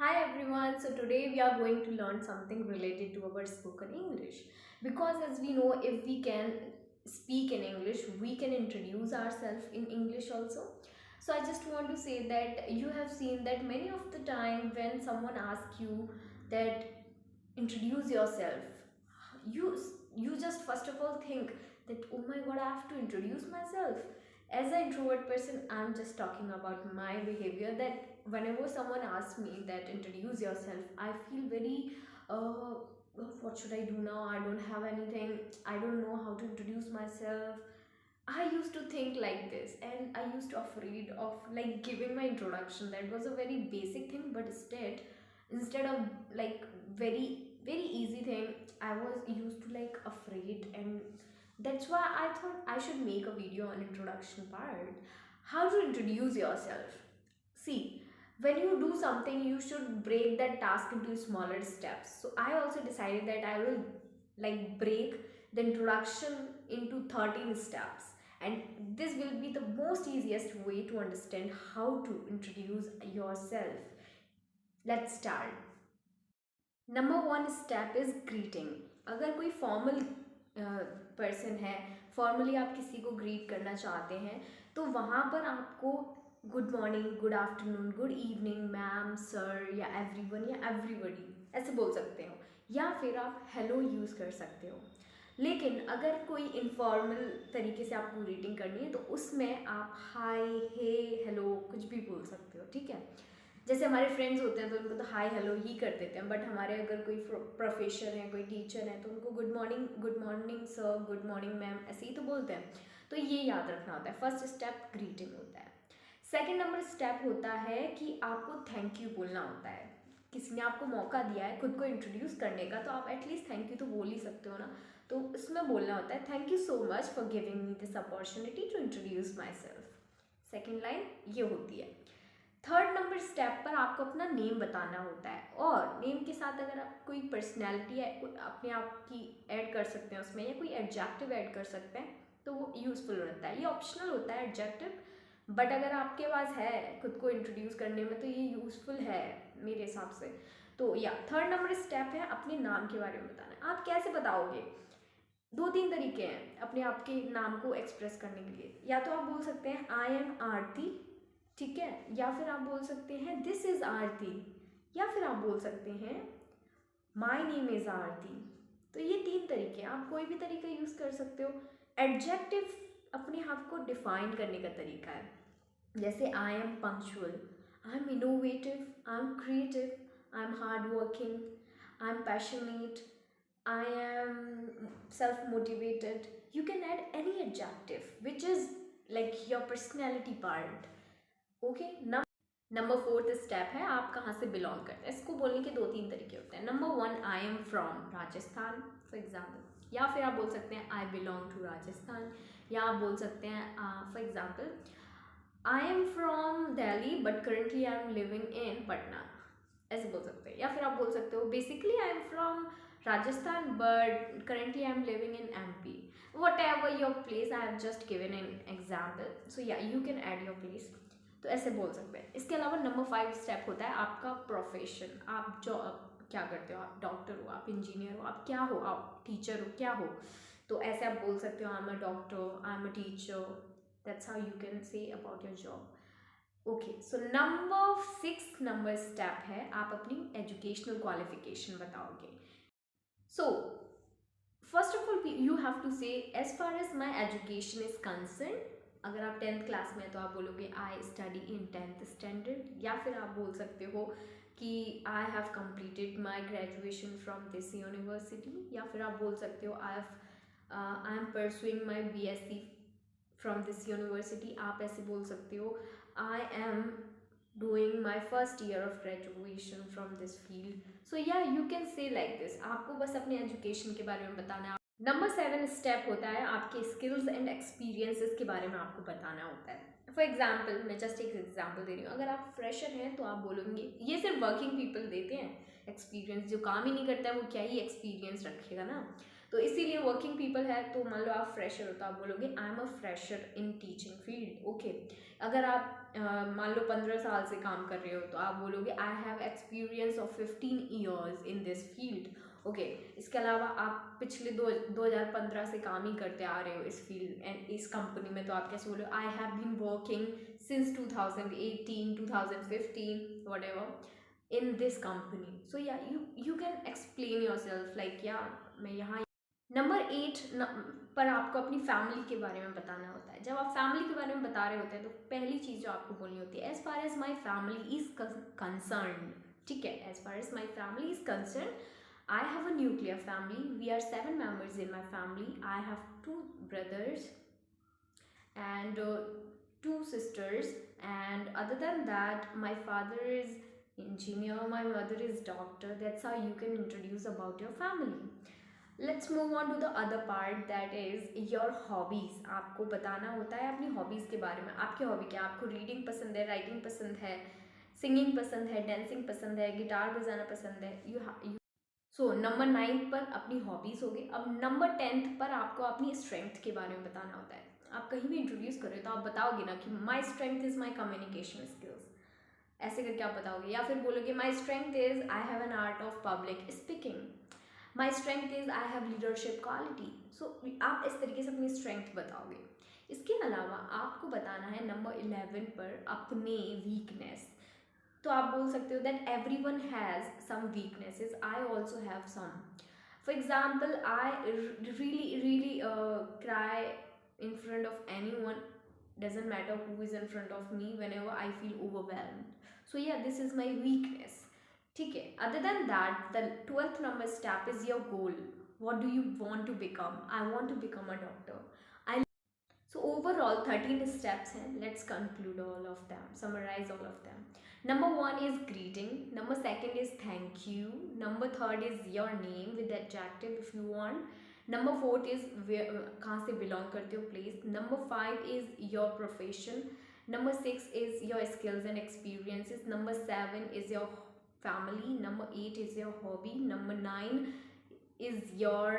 Hi everyone, so today we are going to learn something related to our spoken English. Because as we know, if we can speak in English, we can introduce ourselves in English also. So I just want to say that you have seen that many of the time when someone asks you that introduce yourself, you you just first of all think that oh my god, I have to introduce myself. As an introvert person, I'm just talking about my behavior that whenever someone asks me that introduce yourself, I feel very uh, what should I do now? I don't have anything. I don't know how to introduce myself. I used to think like this, and I used to afraid of like giving my introduction. That was a very basic thing, but instead of like very easy thing, I was used to like afraid, and that's why I thought I should make a video on introduction part. How to introduce yourself. See, when you do something, you should break that task into smaller steps. So I also decided that I will like break the introduction into 13 steps, and this will be the most easiest way to understand how to introduce yourself. Let's start. Number one step is greeting. अगर कोई formal person है, formally आप किसी को greet करना चाहते हैं, तो वहाँ पर आपको good morning, good afternoon, good evening, ma'am, sir या एवरीवन या एवरीबडी ऐसे बोल सकते हो, या फिर आप हेलो यूज़ कर सकते हो. लेकिन अगर कोई इनफॉर्मल तरीके से आपको ग्रीटिंग करनी है तो उसमें आप हाय, हे, हेलो कुछ भी बोल सकते हो. ठीक है. जैसे हमारे फ्रेंड्स होते हैं तो उनको तो हाय हेलो ही कर देते हैं, बट हमारे अगर कोई प्रोफेसर है, कोई टीचर है, तो उनको good morning sir, good morning ma'am ऐसे ही तो बोलते हैं. तो ये याद रखना होता है. फर्स्ट स्टेप ग्रीटिंग होता है. सेकेंड नंबर स्टेप होता है कि आपको थैंक यू बोलना होता है. किसी ने आपको मौका दिया है खुद को इंट्रोड्यूस करने का, तो आप एटलीस्ट थैंक यू तो बोल ही सकते हो ना. तो इसमें बोलना होता है thank you so much for giving me this opportunity to introduce myself. Second line ये होती है. थर्ड नंबर स्टेप पर आपको अपना नेम बताना होता है, और नेम के साथ अगर आप कोई पर्सनैलिटी है अपने आप की ऐड कर सकते हैं उसमें, या कोई एडजेक्टिव ऐड कर सकते हैं, तो वो यूज़फुल रहता है. ये ऑप्शनल होता है एडजेक्टिव, बट अगर आपके पास है खुद को इंट्रोड्यूस करने में तो ये यूज़फुल है मेरे हिसाब से. तो या थर्ड नंबर स्टेप है अपने नाम के बारे में बताना. आप कैसे बताओगे? दो तीन तरीके हैं अपने आप के नाम को एक्सप्रेस करने के लिए. या तो आप बोल सकते हैं आई एम आरती, ठीक है, या फिर आप बोल सकते हैं दिस इज आरती, या फिर आप बोल सकते हैं माई नेम इज आरती. तो ये तीन तरीके हैं, आप कोई भी तरीका यूज कर सकते हो. एडजेक्टिव अपने आप को डिफाइन करने का तरीका है. जैसे I am punctual, I am innovative, I am creative, I am hard working, I am passionate, I am self motivated. You can add any adjective which is like your personality part. Okay. Number fourth step है आप कहाँ से belong करते हैं. इसको बोलने के दो तीन तरीके होते हैं. Number one, I am from Rajasthan for example, या फिर आप बोल सकते हैं आई बिलोंग टू राजस्थान, या आप बोल सकते हैं for example I am from Delhi but currently I am living इन पटना, ऐसे बोल सकते हैं. या फिर आप बोल सकते हो basically I am from Rajasthan but currently I am living in MP. Whatever your place, I have just given an example, so yeah you can add your place. तो ऐसे बोल सकते हैं. इसके अलावा नंबर फाइव स्टेप होता है आपका प्रोफेशन. आप जो क्या करते हो, आप डॉक्टर हो, आप इंजीनियर हो, आप क्या हो, आप टीचर हो, क्या हो. तो ऐसे आप बोल सकते हो I am a doctor, I am a teacher. That's how you can say about your job. Okay. So number six number step है आप अपनी एजुकेशनल क्वालिफिकेशन बताओगे. So first of all you have to say as far as my education is concern. अगर आप tenth class में हैं तो आप बोलोगे I study in tenth standard, या फिर आप बोल सकते हो कि I have completed my graduation from this university, या फिर आप बोल सकते हो I am pursuing my BSc from this university. आप ऐसे बोल सकते हो I am doing my first year of graduation from this field. So yeah, you can say like this. आपको बस अपने एजुकेशन के बारे में बताना है. नंबर सेवन स्टेप होता है आपके स्किल्स एंड एक्सपीरियंसेस के बारे में आपको बताना होता है. फॉर एग्जाम्पल, मैं जस्ट एक एग्जाम्पल दे रही हूँ. अगर आप फ्रेशर हैं तो आप बोलोगे, ये सिर्फ वर्किंग पीपल देते हैं एक्सपीरियंस, जो काम ही नहीं करता है वो क्या ही एक्सपीरियंस रखेगा ना. तो इसीलिए वर्किंग पीपल है. तो मान लो आप फ्रेशर हो तो आप बोलोगे आई am a fresher in teaching field. Okay. अगर आप मान लो 15 साल से काम कर रहे हो तो आप बोलोगे I have experience of 15 years in this field. Okay, इसके अलावा आप पिछले 2015 से काम ही करते आ रहे हो इस फील्ड एंड इस कंपनी में, तो आप कैसे बोलो I have been working since 2018 2015 whatever in this company. So yeah, you can explain yourself like yeah मैं यहाँ। नंबर 8 पर आपको अपनी फैमिली के बारे में बताना होता है। जब आप फैमिली के बारे में बता रहे होते हैं तो पहली चीज़ जो आपको बोलनी होती है, as far as my family is concern, ठीक है, as far as my family is concern, I have a nuclear family. We are 7 members in my family. I have 2 brothers and 2 sisters. And other than that, my father is engineer, my mother is doctor. That's how you can introduce about your family. Let's move on to the other part, that is your hobbies. आपको बताना होता है अपनी hobbies के बारे में। आपकी hobby क्या है? आपको reading पसंद है, writing पसंद है, singing पसंद है, dancing पसंद है, गिटार बजाना पसंद है। सो नंबर 9 पर अपनी हॉबीज़ होगी। अब नंबर 10 पर आपको अपनी स्ट्रेंथ के बारे में बताना होता है। आप कहीं भी इंट्रोड्यूस कर रहे हो तो आप बताओगे ना कि my strength is my communication skills, ऐसे करके आप बताओगे। या फिर बोलोगे my strength is I have an art of public speaking, my strength is I have leadership quality. So आप इस तरीके से अपनी स्ट्रेंथ बताओगे। इसके अलावा आपको बताना है नंबर 11 पर अपने वीकनेस। तो आप बोल सकते हो that everyone has some weaknesses, I also have some. For example I really cry in front of anyone, doesn't matter who is in front of me, whenever I feel overwhelmed. So yeah, this is my weakness, ठीक है। other than that, the 12th number step is your goal. What do you want to become? I want to become a doctor. So overall 13 steps हैं, let's conclude all of them, summarize all of them. Number 1 is greeting, number 2 is thank you, number 3 is your name with adjective if you want, number 4 is कहाँ से belong करते हो place, number 5 is your profession, number 6 is your skills and experiences, number 7 is your family, number 8 is your hobby, number 9 is your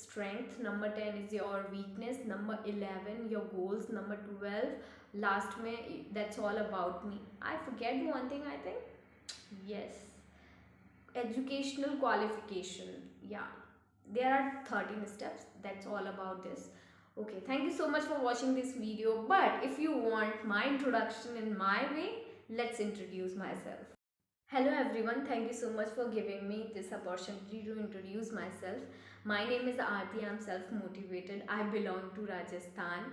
strength, number 10 is your weakness, number 11 your goals, number 12 last mein that's all about me. I forget one thing, I think, yes, educational qualification. Yeah, there are 13 steps, that's all about this. Okay, thank you so much for watching this video, but if you want my introduction in my way, let's introduce myself. Hello everyone, thank you so much for giving me this opportunity to introduce myself. My name is Aarti, I am self-motivated. I belong to Rajasthan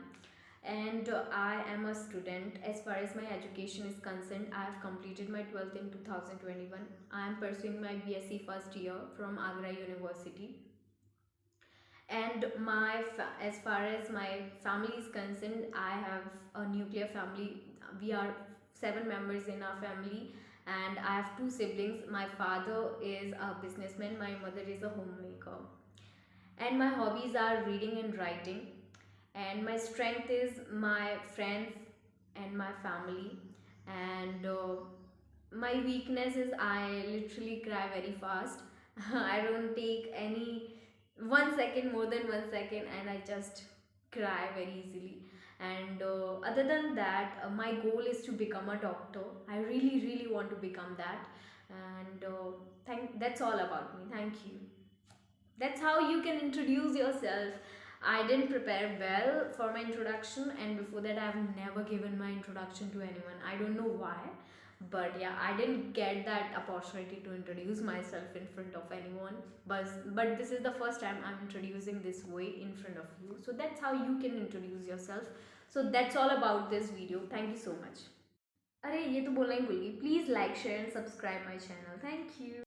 and I am a student. As far as my education is concerned, I have completed my 12th in 2021. I am pursuing my BSc first year from Agra University. And as far as my family is concerned, I have a nuclear family. We are 7 members in our family and I have 2 siblings. My father is a businessman, my mother is a homemaker. And my hobbies are reading and writing. And my strength is my friends and my family. And my weakness is I literally cry very fast. I don't take any 1 second, more than 1 second, and I just cry very easily. And other than that, my goal is to become a doctor. I really want to become that. And that's all about me. Thank you. That's how you can introduce yourself. I didn't prepare well for my introduction, and before that I've never given my introduction to anyone. I don't know why, but yeah, I didn't get that opportunity to introduce myself in front of anyone, but this is the first time I'm introducing this way in front of you. So that's how you can introduce yourself. So that's all about this video. Thank you so much. अरे ये तो बोलना ही भूल गई, please like share and subscribe my channel. Thank you.